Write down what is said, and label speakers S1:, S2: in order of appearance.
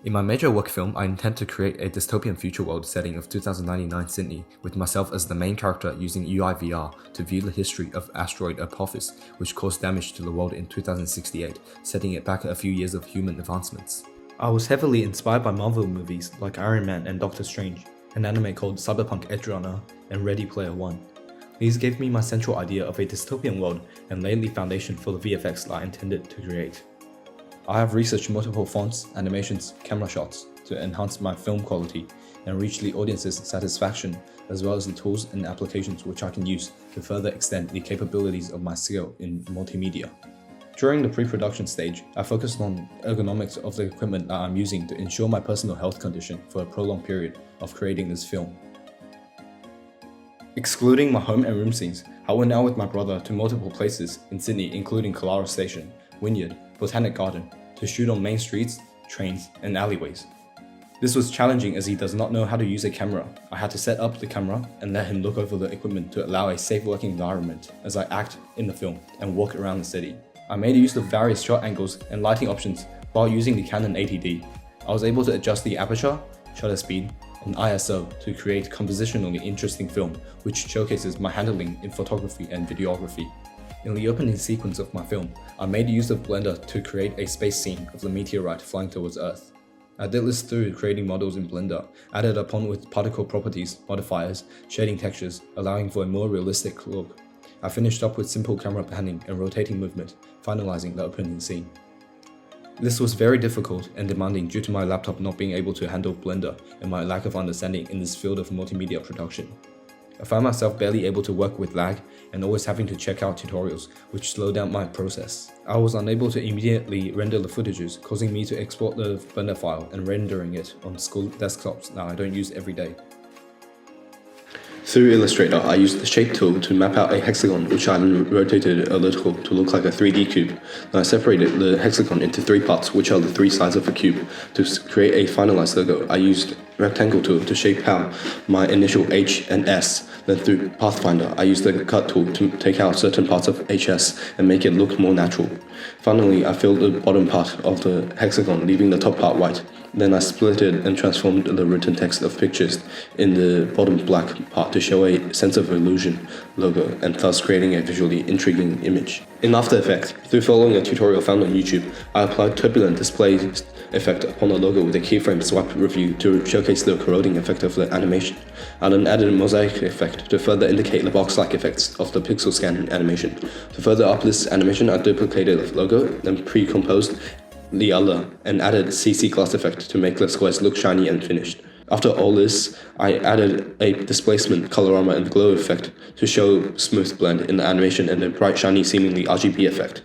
S1: In my major work film, I intend to create a dystopian future world setting of 2099 Sydney, with myself as the main character using UI VR to view the history of asteroid Apophis, which caused damage to the world in 2068, setting it back a few years of human advancements.
S2: I was heavily inspired by Marvel movies like Iron Man and Doctor Strange, an anime called Cyberpunk Edgerunner, and Ready Player One. These gave me my central idea of a dystopian world and laid the foundation for the VFX that I intended to create. I have researched multiple fonts, animations, camera shots to enhance my film quality and reach the audience's satisfaction, as well as the tools and applications which I can use to further extend the capabilities of my skill in multimedia. During the pre-production stage, I focused on ergonomics of the equipment that I'm using to ensure my personal health condition for a prolonged period of creating this film. Excluding my home and room scenes, I went out with my brother to multiple places in Sydney, including Kalara Station, Wynyard, Botanic Garden, to shoot on main streets, trains, and alleyways. This was challenging as he does not know how to use a camera. I had to set up the camera and let him look over the equipment to allow a safe working environment as I act in the film and walk around the city. I made use of various shot angles and lighting options while using the Canon 80D. I was able to adjust the aperture, shutter speed, and ISO to create compositionally interesting film, which showcases my handling in photography and videography. In the opening sequence of my film, I made use of Blender to create a space scene of the meteorite flying towards Earth. I did this through creating models in Blender, added upon with particle properties, modifiers, shading textures, allowing for a more realistic look. I finished up with simple camera panning and rotating movement, finalizing the opening scene. This was very difficult and demanding due to my laptop not being able to handle Blender and my lack of understanding in this field of multimedia production. I found myself barely able to work with lag and always having to check out tutorials, which slowed down my process. I was unable to immediately render the footages, causing me to export the Blender file and rendering it on school desktops that I don't use every day.
S3: Through Illustrator, I used the Shape tool to map out a hexagon which I rotated a little to look like a 3D cube. Then I separated the hexagon into 3 parts, which are the 3 sides of a cube. To create a finalized logo, I used Rectangle tool to shape out my initial H and S. Then through Pathfinder, I used the Cut tool to take out certain parts of HS and make it look more natural. Finally, I filled the bottom part of the hexagon, leaving the top part white. Then I split it and transformed the written text of pictures in the bottom black part to show a sense of illusion logo and thus creating a visually intriguing image. In After Effects, through following a tutorial found on YouTube, I applied turbulent display effect upon the logo with a keyframe swipe review to showcase the corroding effect of the animation. I then added a mosaic effect to further indicate the box-like effects of the pixel scan animation. To further up this animation, I duplicated the logo, then pre-composed the other and added CC glass effect to make the squares look shiny and finished. After all this, I added a displacement, colorama and glow effect to show smooth blend in the animation and a bright shiny seemingly RGB effect.